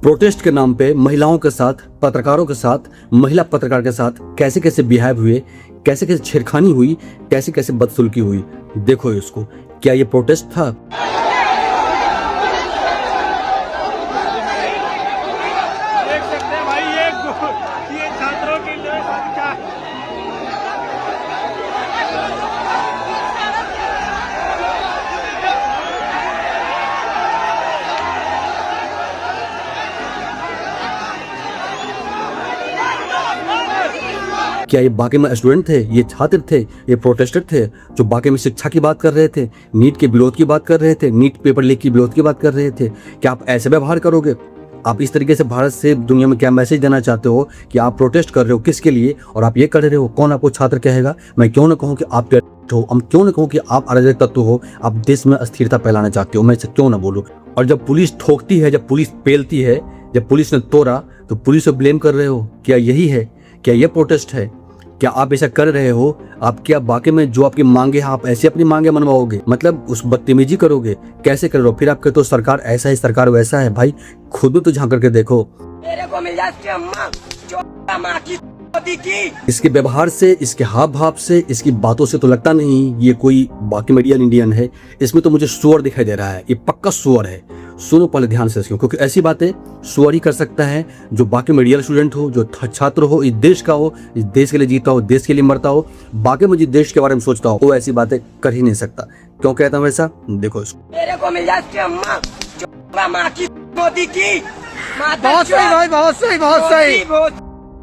Protest के नाम पे महिलाओं के साथ, पत्रकारों के साथ, महिला पत्रकार के साथ कैसे कैसे बिहेव हुए, कैसे कैसे छेड़खानी हुई, कैसे कैसे बदसलूकी हुई। देखो इसको, क्या ये प्रोटेस्ट था? देख सकते हैं भाई, ये छात्रों के लिए क्या क्या ये बाकी में स्टूडेंट थे, ये छात्र थे, ये प्रोटेस्टर थे जो बाकी में शिक्षा की बात कर रहे थे, नीट के विरोध की बात कर रहे थे, नीट पेपर लीक की विरोध की बात कर रहे थे? क्या आप ऐसे व्यवहार करोगे? आप इस तरीके से भारत से दुनिया में क्या मैसेज देना चाहते हो कि आप प्रोटेस्ट कर रहे हो किसके लिए और आप ये कर रहे हो? कौन आपको छात्र कहेगा? मैं क्यों ना कहूँ कि आप टेररिस्ट हो, हम क्यों ना कहूँ कि आप अराजक तत्व हो, आप देश में अस्थिरता फैलाना चाहते हो, मैं इसे क्यों ना बोलूँ? और जब पुलिस ठोकती है, जब पुलिस पेलती है, जब पुलिस ने तोड़ा तो पुलिस को ब्लेम कर रहे हो? क्या यही है? क्या ये प्रोटेस्ट है? क्या आप ऐसा कर रहे हो? आप क्या बाकी में जो आपकी मांगे हैं आप ऐसे अपनी मांगे मनवाओगे? मतलब उस बदतमीजी करोगे? कैसे कर रहे हो? फिर आप कहते हो सरकार ऐसा है, सरकार वैसा है। भाई खुद तो झांक करके देखो। मेरे को मिल जाती अम्मा जो माँ की इसके व्यवहार से, इसके हाव भाव से, इसकी बातों से तो लगता नहीं ये कोई बाकी मीडियन इंडियन है। इसमें तो मुझे सुअर दिखाई दे रहा है, ये पक्का सुअर है। सुनो पहले ध्यान से इसको, क्योंकि ऐसी बातें सुअर ही कर सकता है जो बाकी मीडियल स्टूडेंट हो, जो छात्र हो, इस देश का हो, इस देश के लिए जीता हो, देश के लिए मरता हो, बाकी मुझे देश के बारे में सोचता हो, वो ऐसी बातें कर ही नहीं सकता। क्यों कहता हूँ ऐसा? देखो इसको। मेरे को मिल जाती अम्मा जो माँ की मोदी की। बहुत सही भाई, बहुत सही, बहुत सही,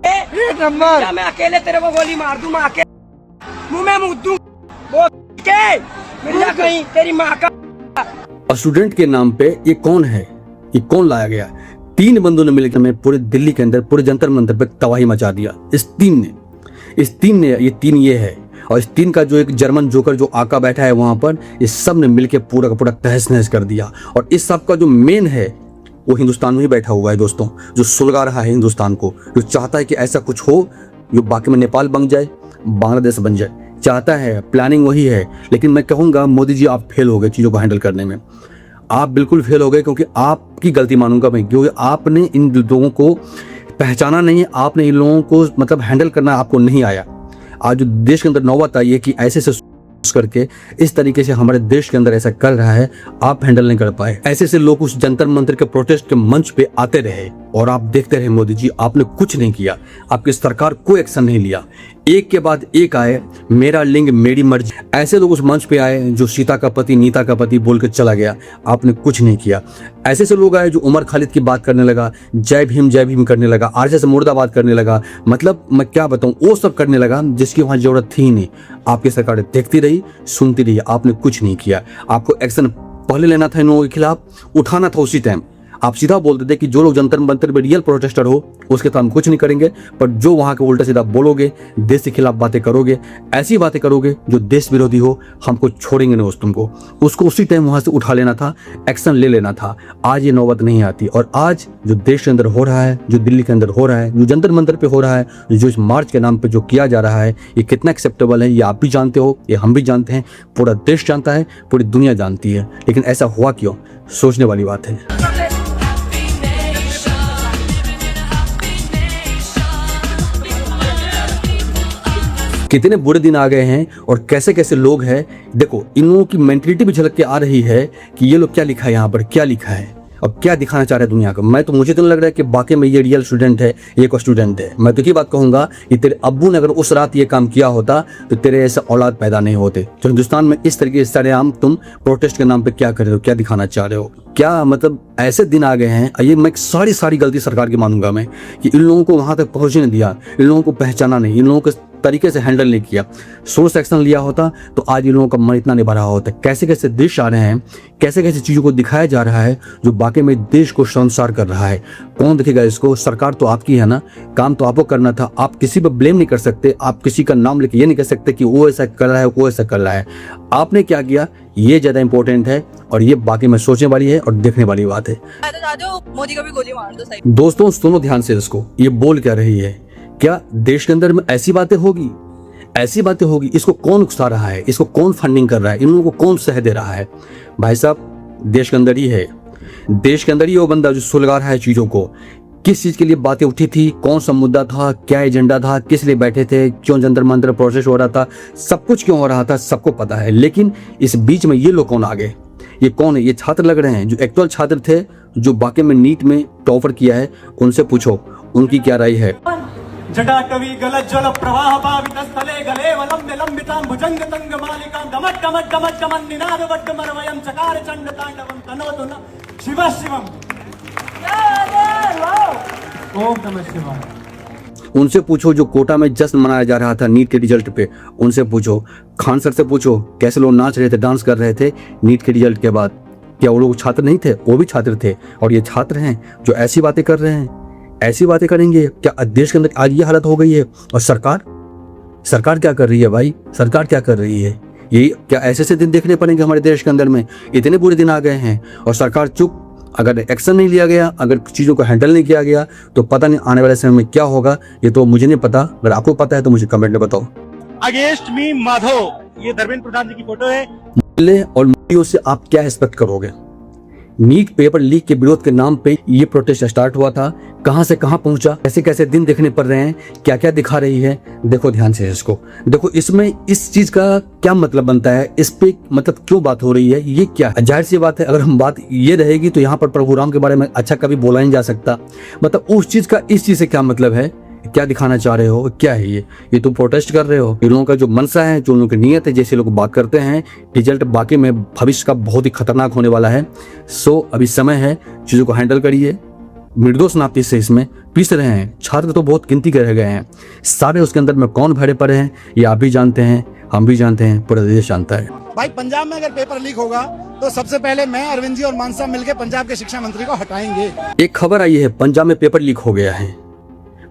एक नंबर। मैं अकेले तेरे को गोली मार दूं, माँ के मुंह में मुँह दूं, के मिल जा कहीं तेरी माँ का। स्टूडेंट के नाम पे ये कौन है? ये कौन लाया गया? 3 बंदों ने मिलकर में पूरे दिल्ली के अंदर, पूरे जंतर मंतर पे तबाही मचा दिया। इस तीन ने ये 3 ये है, और इस 3 का जो एक जर्मन जोकर जो आका बैठा है वहां पर, ये सब ने मिलकर पूरा का पूरा तहस नहस कर दिया। और इस सब का जो मेन है वो हिंदुस्तान में ही बैठा हुआ है दोस्तों, जो सुलगा रहा है हिंदुस्तान को, जो चाहता है कि ऐसा कुछ हो जो बाकी में नेपाल बन जाए, बांग्लादेश बन जाए, चाहता है। प्लानिंग वही है। लेकिन मैं कहूंगा मोदी जी आप फेल हो गए चीजों को हैंडल करने में। आप बिल्कुल फेल हो गए, क्योंकि आपकी गलती मानूंगा मैं, क्योंकि आपने इन लोगों को पहचाना नहीं, आपने इन लोगों को मतलब हैंडल करना आपको नहीं आया। आज जो देश के अंदर नौबत आई है कि ऐसे से करके इस तरीके से हमारे देश के अंदर ऐसा कर रहा है, आप हैंडल नहीं कर पाए। ऐसे से लोग उस जंतर मंतर के प्रोटेस्ट के मंच पे आते रहे और आप देखते रहे मोदी जी, आपने कुछ नहीं किया, आपकी सरकार कोई एक्शन नहीं लिया। एक के बाद एक आए, मेरा लिंग मेरी मर्जी, ऐसे लोग उस मंच पे आए जो सीता का पति नीता का पति बोल के चला गया, आपने कुछ नहीं किया। ऐसे से लोग आए जो उमर खालिद की बात करने लगा, जय भीम करने लगा, आरएसएस मुर्दाबाद करने लगा, मतलब मैं क्या बताऊं, वो सब करने लगा जिसकी वहां जरूरत थी ही नहीं। आपकी सरकार देखती रही, सुनती रही, आपने कुछ नहीं किया। आपको एक्शन पहले लेना था इन लोगों के खिलाफ, उठाना था उसी टाइम। आप सीधा बोलते थे कि जो लोग जंतर मंतर में रियल प्रोटेस्टर हो उसके साथ हम कुछ नहीं करेंगे, पर जो वहां के उल्टा सीधा बोलोगे, देश के खिलाफ बातें करोगे, ऐसी बातें करोगे जो देश विरोधी हो, हमको छोड़ेंगे नहीं तुमको। उसको उसी टाइम वहां से उठा लेना था, एक्शन ले लेना था। आज ये नौबत नहीं आती। और आज जो देश के अंदर हो रहा है, जो दिल्ली के अंदर हो रहा है, जो जंतर मंतर पे हो रहा है, जो इस मार्च के नाम पे जो किया जा रहा है, ये कितना एक्सेप्टेबल है ये आप भी जानते हो, ये हम भी जानते हैं, पूरा देश जानता है, पूरी दुनिया जानती है। लेकिन ऐसा हुआ क्यों? सोचने वाली बात है। कितने बुरे दिन आ गए हैं और कैसे कैसे लोग हैं। देखो इन लोगों की मेंटलिटी भी झलक के आ रही है कि ये लोग क्या लिखा है यहाँ पर, क्या लिखा है और क्या दिखाना चाह रहे हैं दुनिया को। मुझे तो लग रहा है कि बाकी में ये रियल स्टूडेंट है, ये को स्टूडेंट है। मैं तो की बात कहूंगा कि तेरे अब्बू ने अगर उस रात ये काम किया होता तो तेरे ऐसे औलाद पैदा नहीं होते। जो हिंदुस्तान में इस तरीके से सरेआम तुम प्रोटेस्ट के नाम पे क्या कर रहे हो, क्या दिखाना चाह रहे हो, क्या मतलब ऐसे दिन आ गए हैं। ये मैं सारी गलती सरकार की मानूंगा मैं, कि इन लोगों को वहां तक पहुंचने दिया, इन लोगों को पहचाना नहीं, इन लोगों को तरीके से हैंडल नहीं किया। सोर्स एक्शन लिया होता तो आज इन लोगों का मन इतना नहीं भरा होता। कैसे कैसे देश आ रहे हैं, कैसे कैसे चीजों को दिखाया जा रहा है जो बाकी में देश को शर्मसार कर रहा है। कौन देखेगा इसको? सरकार तो आपकी है ना, काम तो आपको करना था। आप किसी पर ब्लेम नहीं कर सकते, आप किसी का नाम लेके ये नहीं कह सकते कि वो ऐसा कर रहा है, वो ऐसा कर रहा है। आपने क्या किया ये ज्यादा इंपॉर्टेंट है, और ये बाकी में सोचने वाली है और देखने वाली बात है। मोदी को भी गोली मार दो सही। दोस्तों सुनो ध्यान से इसको, ये बोल क्या रही है? क्या देश के अंदर में ऐसी बातें होगी? ऐसी बातें होगी? इसको कौन उकसा रहा है? इसको कौन फंडिंग कर रहा है? इन लोगों को कौन सह दे रहा है? भाई साहब देश के अंदर ही है, देश के अंदर ही वो बंदा जो सुलगा रहा है चीजों को, किस चीज के लिए बातें उठी थी, कौन सा मुद्दा था, क्या एजेंडा था, किस लिए बैठे थे, क्यों जंतर मंतर प्रोसेस हो रहा था, सब कुछ क्यों हो रहा था, सबको पता है। लेकिन इस बीच में ये लोग कौन आ गए, ये कौन है? ये छात्र लग रहे हैं जो एक्चुअल छात्र थे, जो वाकई में नीट में टॉपर किया है। उनसे पूछो उनकी क्या राय है। जटाटवी गलत जल प्रवाह पावित स्थले गले वलंबे लंबितां भुजंग तंग मालिकां डमट डमट डमट डमन निनाद वड्ड मरवयं चकार चंड तांडवं तनोतु न शिव शिवम ओम नमः शिवाय। उनसे पूछो जो कोटा में जश्न मनाया जा रहा था नीट के रिजल्ट पे, उनसे पूछो। खान सर से पूछो कैसे लोग नाच रहे थे, डांस कर रहे थे नीट के रिजल्ट के बाद। क्या वो लोग छात्र नहीं थे? वो भी छात्र थे। और ये छात्र हैं जो ऐसी बातें कर रहे हैं, ऐसी बातें करेंगे। क्या देश के अंदर आज ये हालत हो गई है? और सरकार क्या कर रही है भाई? सरकार क्या कर रही है? ये क्या ऐसे दिन देखने पड़ेंगे हमारे देश के अंदर में? इतने बुरे दिन आ गए हैं और सरकार चुप। अगर एक्शन नहीं लिया गया, अगर चीज़ों को हैंडल नहीं किया गया, तो पता नहीं आने वाले समय में क्या होगा। ये तो मुझे नहीं पता, अगर आपको पता है तो मुझे कमेंट में बताओ। अगेंस्ट मी माधव, ये धर्मेंद्र प्रधान जी की फोटो है। मिले और मीडिया से आप क्या एक्सपेक्ट करोगे? नीट पेपर लीक के विरोध के नाम पे ये प्रोटेस्ट स्टार्ट हुआ था, कहां से कहां पहुंचा, कैसे कैसे दिन देखने पड़ रहे हैं, क्या क्या दिखा रही है। देखो ध्यान से इसको देखो, इसमें इस चीज का क्या मतलब बनता है, इस पे मतलब क्यों बात हो रही है, ये क्या है? जाहिर सी बात है, अगर हम बात ये रहेगी तो यहाँ पर प्रभु राम के बारे में अच्छा कभी बोला नहीं जा सकता। मतलब उस चीज का इस चीज से क्या मतलब है, क्या दिखाना चाह रहे हो, क्या है ये तुम प्रोटेस्ट कर रहे हो। इन लोगों का जो मनसा है, जो उन लोगों की नीयत है, जैसे लोग बात करते हैं, रिजल्ट बाकी में भविष्य का बहुत ही खतरनाक होने वाला है। सो अभी समय है, चीजों को हैंडल करिए। निर्दोष नापी से इसमें पीस रहे हैं, छात्र तो बहुत गिनती के रह गए हैं। सारे उसके अंदर में कौन भरे पड़े हैं ये आप भी जानते हैं, हम भी जानते हैं, पूरा देश जानता है। भाई पंजाब में अगर पेपर लीक होगा तो सबसे पहले मैं, अरविंद जी और मान साहब मिलकर पंजाब के शिक्षा मंत्री को हटाएंगे। एक खबर आई है, पंजाब में पेपर लीक हो गया है।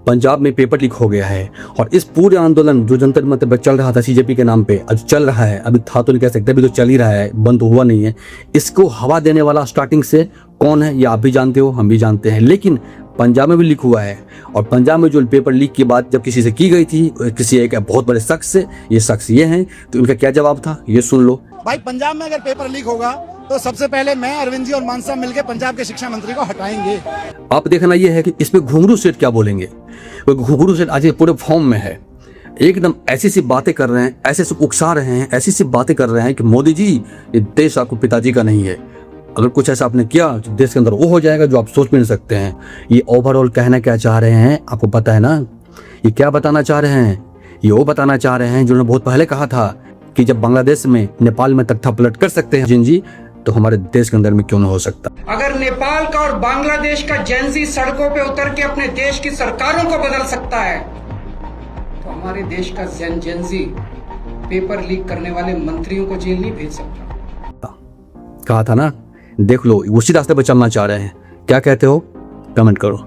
पंजाब में पेपर लीक हो गया है और इस पूरे आंदोलन जो जंतर मंतर पर चल रहा था सीजेपी के नाम पे, अब चल रहा है, अभी था तो नहीं कह सकते, अभी तो चल ही रहा है, बंद तो हुआ नहीं है। इसको हवा देने वाला स्टार्टिंग से कौन है ये आप भी जानते हो, हम भी जानते हैं। लेकिन पंजाब में भी लीक हुआ है और पंजाब में जो पेपर लीक की बात जब किसी से की गई थी, किसी एक बहुत बड़े शख्स से, ये शख्स ये हैं, तो इनका क्या जवाब था ये सुन लो। भाई पंजाब में अगर पेपर लीक होगा तो सबसे पहले मैं, अरविंद जी और मान साहब मिलकर पंजाब के शिक्षा मंत्री को हटाएंगे। आप देखना ये है कि इसमें घुंघरू सेठ क्या बोलेंगे। वो घुंघरू सेठ आज पूरे फॉर्म में है, एकदम ऐसी सी बातें कर रहे हैं, ऐसे से उकसा रहे हैं, ऐसी सी बातें कर रहे हैं कि मोदी जी ये देश आपको पिताजी का नहीं है। अगर कुछ ऐसा आपने किया तो देश के अंदर वो हो जाएगा जो आप सोच भी नहीं सकते हैं। ये ओवरऑल कहना क्या चाह रहे हैं आपको पता है ना? ये क्या बताना चाह रहे हैं? ये वो बताना चाह रहे हैं जिन्होंने बहुत पहले कहा था कि जब बांग्लादेश में नेपाल में तख्ता पलट कर सकते हैं जिन जी, तो हमारे देश के अंदर में क्यों ना हो सकता। अगर नेपाल का और बांग्लादेश का जेंजी सड़कों पे उतर के अपने देश की सरकारों को बदल सकता है, तो हमारे देश का जेंजी पेपर लीक करने वाले मंत्रियों को जेल नहीं भेज सकता। कहा था ना, देख लो उसी रास्ते पर चलना चाह रहे हैं। क्या कहते हो? कमेंट करो।